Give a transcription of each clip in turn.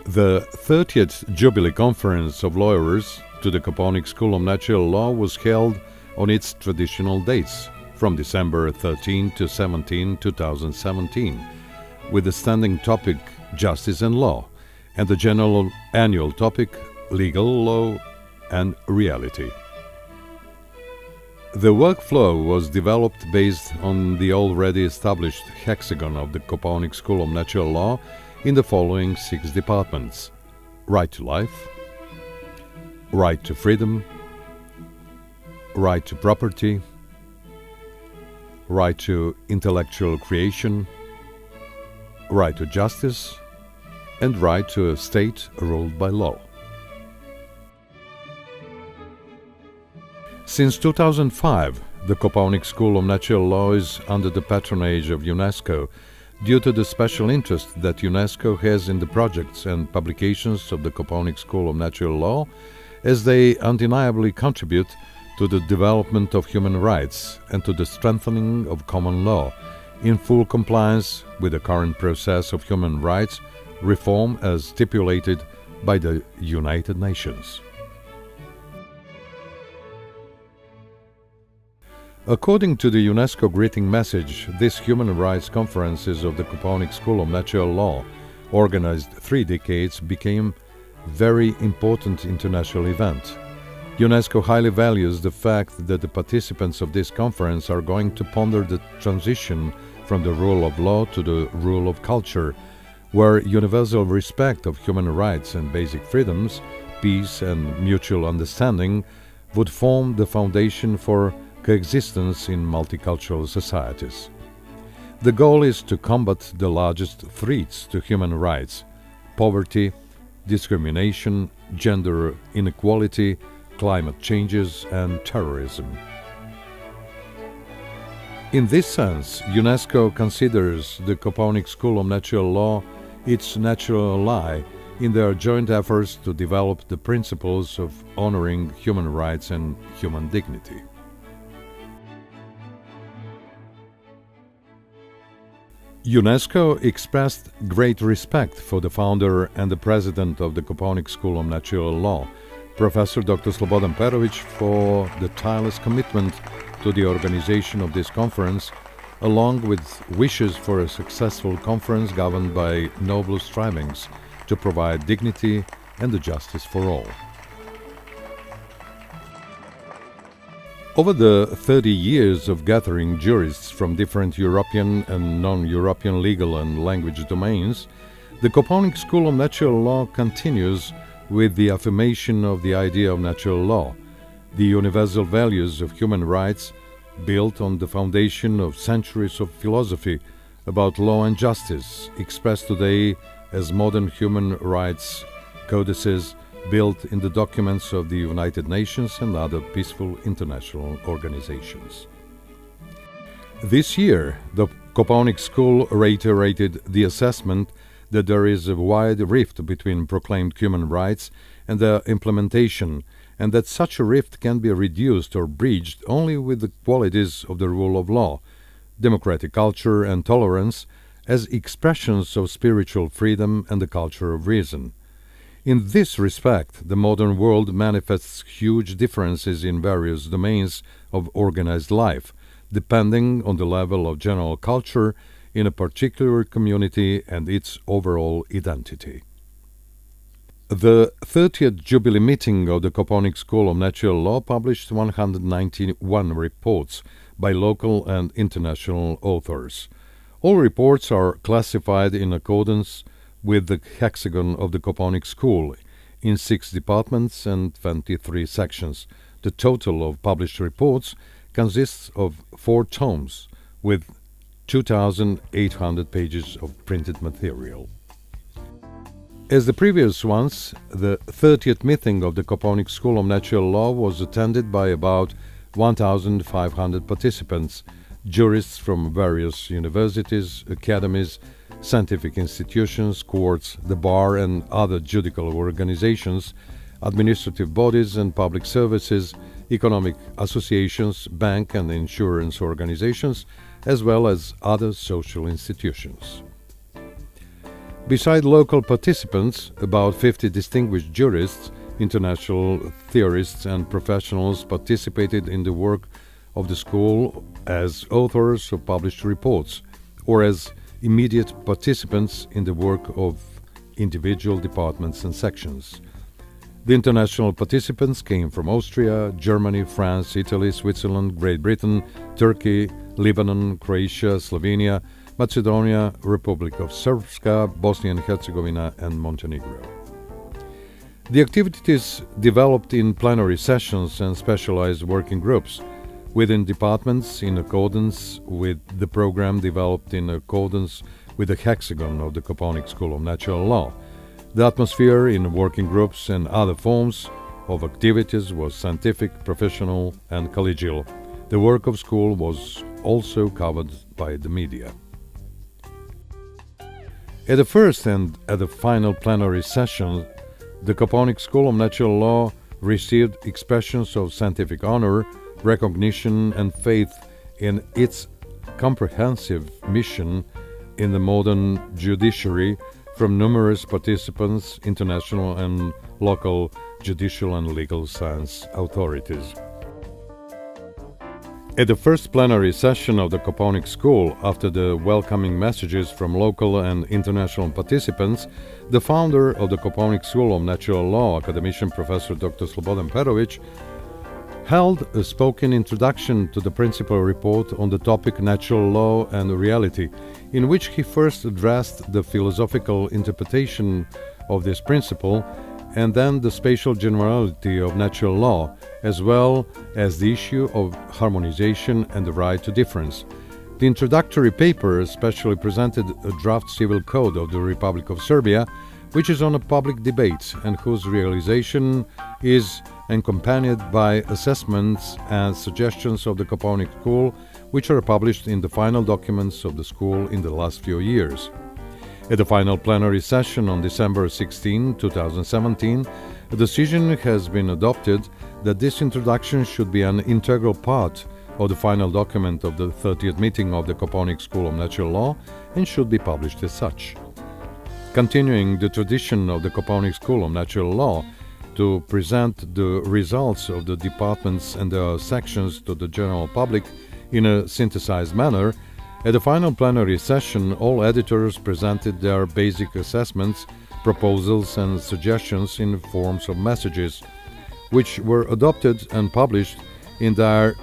The 30th Jubilee Conference of Lawyers to the Kopaonik School of Natural Law was held on its traditional dates, from December 13 to 17, 2017, with the standing topic Justice and Law, and the general annual topic Legal Law and Reality. The workflow was developed based on the already established hexagon of the Kopaonik School of Natural Law in the following 6 departments: right to life, right to freedom, right to property, right to intellectual creation, right to justice, and right to a state ruled by law. Since 2005, the Kopaonik School of Natural Law is under the patronage of UNESCO due to the special interest that UNESCO has in the projects and publications of the Kopaonik School of Natural Law, as they undeniably contribute to the development of human rights and to the strengthening of common law, in full compliance with the current process of human rights reform as stipulated by the United Nations. According to the UNESCO greeting message, this Human Rights Conferences of the Kopaonik School of Natural Law, organized 3 decades, became very important international event. UNESCO highly values the fact that the participants of this conference are going to ponder the transition from the rule of law to the rule of culture, where universal respect of human rights and basic freedoms, peace and mutual understanding would form the foundation for coexistence in multicultural societies. The goal is to combat the largest threats to human rights: poverty, discrimination, gender inequality, climate changes, and terrorism. In this sense, UNESCO considers the Kopaonik School of Natural Law its natural ally in their joint efforts to develop the principles of honoring human rights and human dignity. UNESCO expressed great respect for the founder and the president of the Kopaonik School of Natural Law, Professor Dr. Slobodan Perovic, for the tireless commitment to the organization of this conference, along with wishes for a successful conference governed by noble strivings to provide dignity and the justice for all. Over the 30 years of gathering jurists from different European and non-European legal and language domains, the Kopaonik School of Natural Law continues with the affirmation of the idea of natural law, the universal values of human rights built on the foundation of centuries of philosophy about law and justice, expressed today as modern human rights codices built in the documents of the United Nations and other peaceful international organizations. This year, the Kopaonik School reiterated the assessment that there is a wide rift between proclaimed human rights and their implementation, and that such a rift can be reduced or bridged only with the qualities of the rule of law, democratic culture and tolerance as expressions of spiritual freedom and the culture of reason. In this respect, the modern world manifests huge differences in various domains of organized life, depending on the level of general culture in a particular community and its overall identity. The 30th Jubilee meeting of the Kopaonik School of Natural Law published 191 reports by local and international authors. All reports are classified in accordance with the hexagon of the Kopaonik School in 6 departments and 23 sections. The total of published reports consists of 4 tomes with 2,800 pages of printed material. As the previous ones, the 30th meeting of the Kopaonik School of Natural Law was attended by about 1,500 participants, jurists from various universities, academies, scientific institutions, courts, the bar and other judicial organizations, administrative bodies and public services, economic associations, bank and insurance organizations, as well as other social institutions. Beside local participants, about 50 distinguished jurists, international theorists and professionals participated in the work of the school as authors of published reports or as immediate participants in the work of individual departments and sections. The international participants came from Austria, Germany, France, Italy, Switzerland, Great Britain, Turkey, Lebanon, Croatia, Slovenia, Macedonia, Republic of Srpska, Bosnia and Herzegovina, and Montenegro. The activities developed in plenary sessions and specialized working groups within departments in accordance with the program developed in accordance with the hexagon of the Kopaonik School of Natural Law. The atmosphere in working groups and other forms of activities was scientific, professional, and collegial. The work of school was also covered by the media. At the first and at the final plenary session, the Kopaonik School of Natural Law received expressions of scientific honor, recognition, and faith in its comprehensive mission in the modern judiciary from numerous participants, international and local judicial and legal science authorities. At the first plenary session of the Kopaonik School, after the welcoming messages from local and international participants, the founder of the Kopaonik School of Natural Law, academician Professor Dr. Slobodan Perovic, held a spoken introduction to the principal report on the topic Natural Law and Reality, in which he first addressed the philosophical interpretation of this principle and then the spatial generality of natural law, as well as the issue of harmonization and the right to difference. The introductory paper especially presented a draft civil code of the Republic of Serbia, which is on a public debate and whose realization is accompanied by assessments and suggestions of the Kopaonik School, which are published in the final documents of the school in the last few years. At the final plenary session on December 16, 2017, a decision has been adopted that this introduction should be an integral part of the final document of the 30th meeting of the Kopaonik School of Natural Law and should be published as such. Continuing the tradition of the Kopaonik School of Natural Law to present the results of the departments and their sections to the general public in a synthesized manner, at the final plenary session, all editors presented their basic assessments, proposals and suggestions in forms of messages, which were adopted and published in their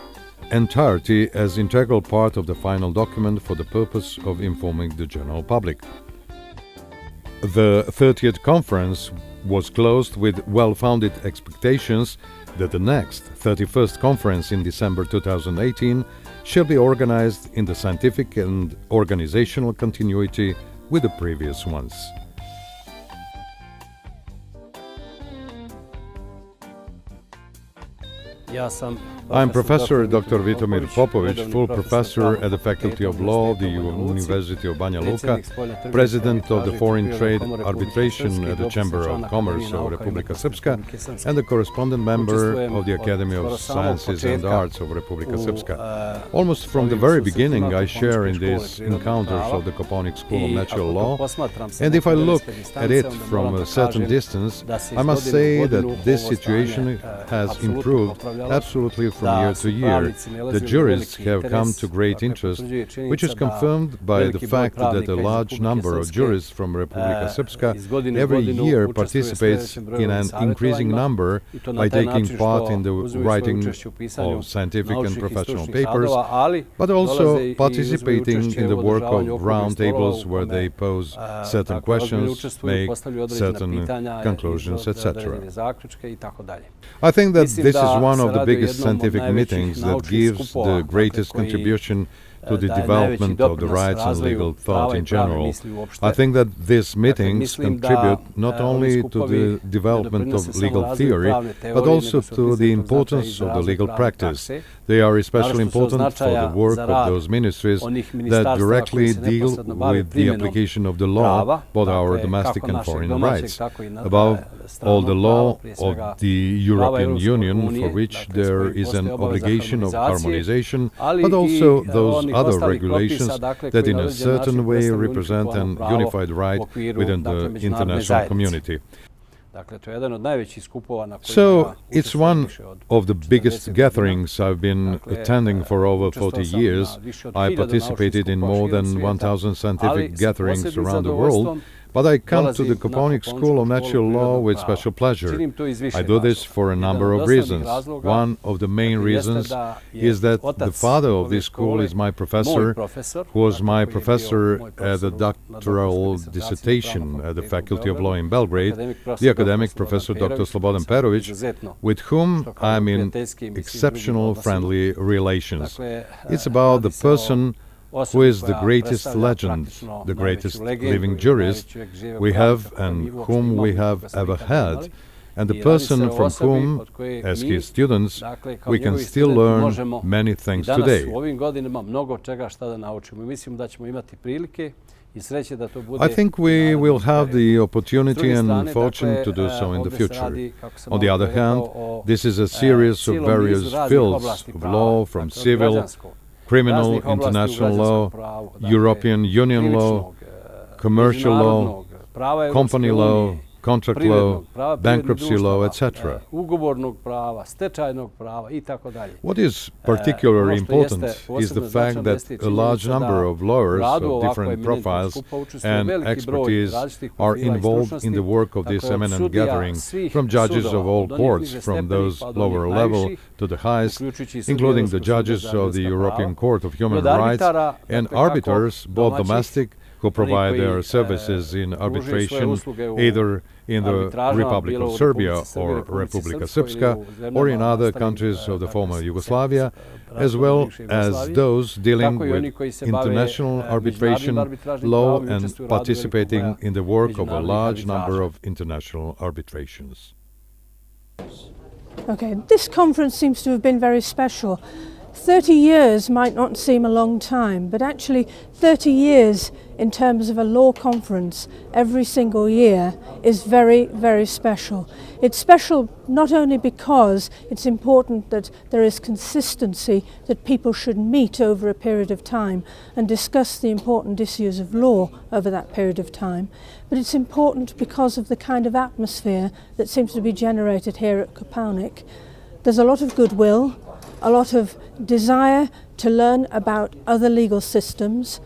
entirety as integral part of the final document for the purpose of informing the general public. The 30th conference was closed with well-founded expectations that the next 31st conference in December 2018 shall be organized in the scientific and organizational continuity with the previous ones. I'm Professor Dr. Vitomir Popovic, full professor at the Faculty of Law, the University of Banja Luka, President of the Foreign Trade Arbitration at the Chamber of Commerce of Republika Srpska, and the correspondent member of the Academy of Sciences and Arts of Republika Srpska. Almost from the very beginning, I share in these encounters of the Kopaonik School of Natural Law, and if I look at it from a certain distance, I must say that this situation has improved absolutely from year to year. The jurists have come to great interest, which is confirmed by the fact that a large number of jurists from Republika Srpska every year participates in an increasing number by taking part in the writing of scientific and professional papers, but also participating in the work of roundtables where they pose certain questions, make certain conclusions, etc. I think that this is one of the biggest scientific meetings that gives the greatest contribution to the development of the rights and legal thought in general. I think that these meetings contribute not only to the development of legal theory, but also to the importance of the legal practice. They are especially important for the work of those ministries that directly deal with the application of the law, both our domestic and foreign rights. Above all, the law of the European Union, for which there is an obligation of harmonization, but also those other regulations that in a certain way represent an unified right within the international community. So it's one of the biggest gatherings I've been attending for over 40 years. I participated in more than 1,000 scientific gatherings around the world, but I come to the Kopaonik School of Natural Law with special pleasure. I do this for a number of reasons. One of the main reasons is that the father of this school is my professor, who was my professor at the doctoral dissertation at the Faculty of Law in Belgrade, the academic Professor Dr. Slobodan Perovic, with whom I'm in exceptional friendly relations. It's about the person who is the greatest legend, the greatest living jurist we have and whom we have ever had, and the person from whom, as his students, we can still learn many things today. I think we will have the opportunity and fortune to do so in the future. On the other hand, this is a series of various fields of law, from civil, criminal, international law, European Union law, commercial law, company law, contract law, bankruptcy law, etc. What is particularly important is the fact that a large number of lawyers of different profiles and expertise are involved in the work of this eminent gathering, from judges of all courts, from those lower level to the highest, including the judges of the European Court of Human Rights and arbiters, both domestic, who provide their services in arbitration either in the Republic of Serbia or Republika Srpska or in other countries of the former Yugoslavia, as well as those dealing with international arbitration law and participating in the work of a large number of international arbitrations. Okay, this conference seems to have been very special. 30 years might not seem a long time, but actually 30 years in terms of a law conference every single year is very, very special. It's special not only because it's important that there is consistency, that people should meet over a period of time and discuss the important issues of law over that period of time, but it's important because of the kind of atmosphere that seems to be generated here at Kopaonik. There's a lot of goodwill, a lot of desire to learn about other legal systems,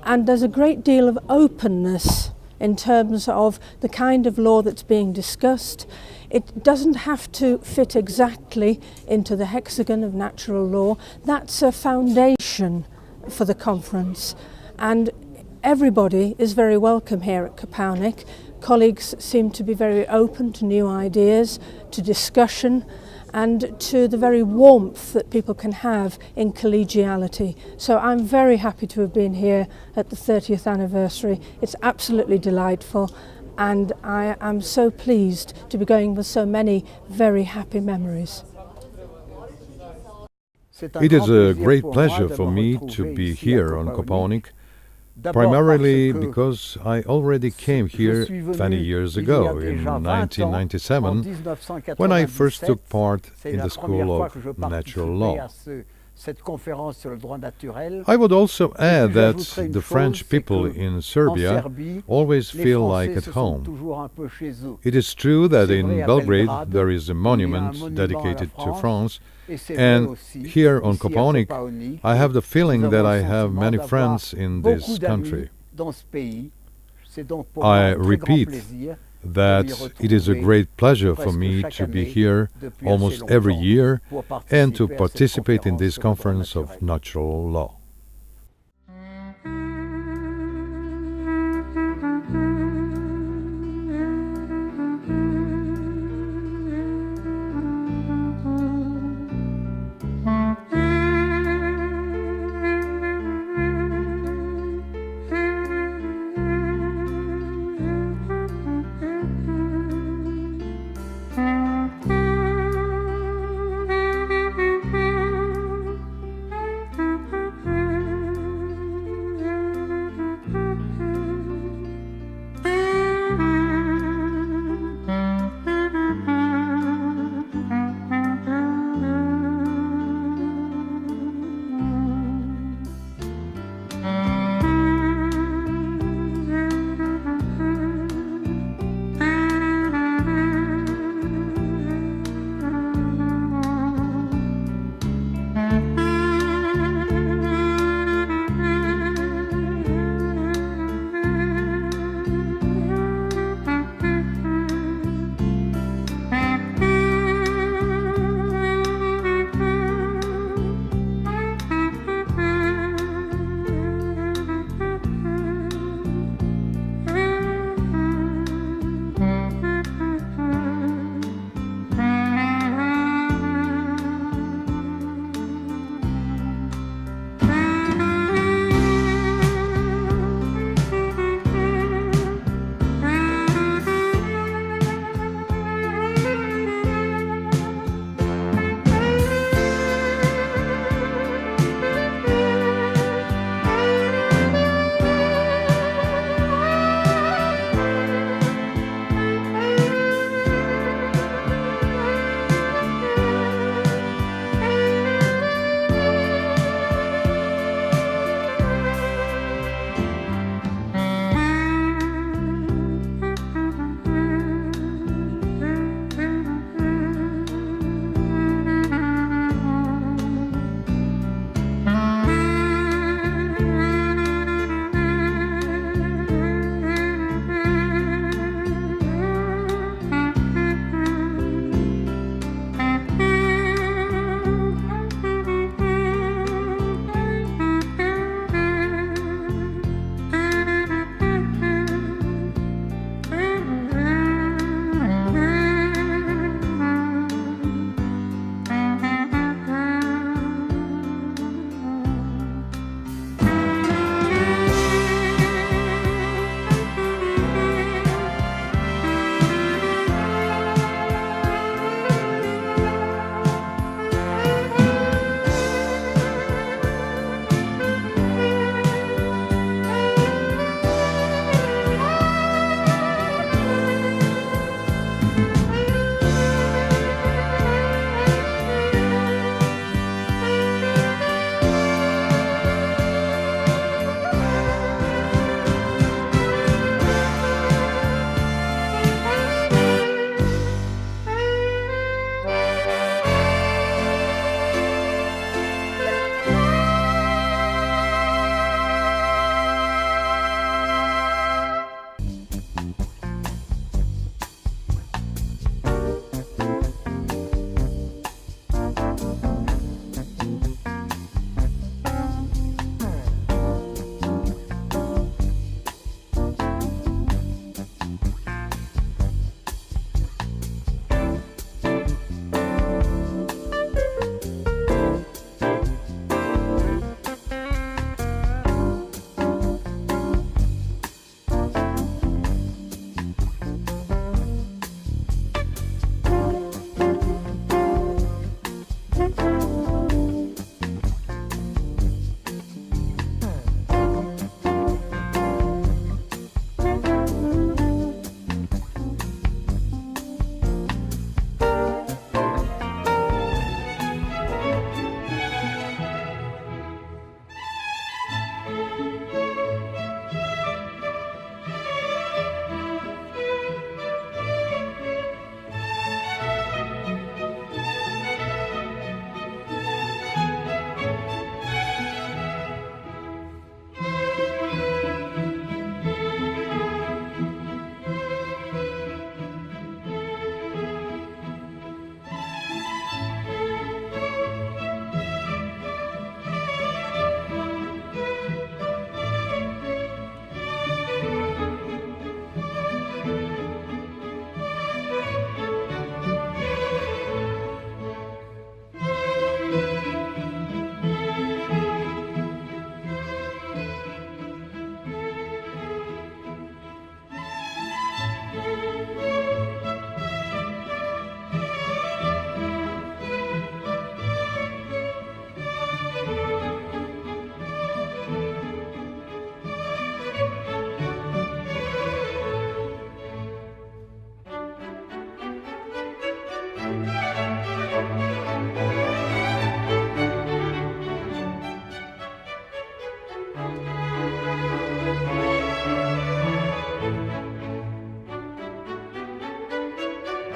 and there's a great deal of openness in terms of the kind of law that's being discussed. It doesn't have to fit exactly into the hexagon of natural law. That's a foundation for the conference, and everybody is very welcome here at Kopaonik. Colleagues seem to be very open to new ideas, to discussion, and to the very warmth that people can have in collegiality. So I'm very happy to have been here at the 30th anniversary. It's absolutely delightful, and I am so pleased to be going with so many very happy memories. It is a great pleasure for me to be here on Kopaonik, primarily because I already came here 20 years ago, in 1997, when I first took part in the School of Natural Law. I would also add that the French people in Serbia always feel like at home. It is true that in Belgrade there is a monument dedicated to France, and here on Kopaonik I have the feeling that I have many friends in this country. I repeat that it is a great pleasure for me to be here almost every year and to participate in this conference of natural law.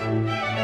you.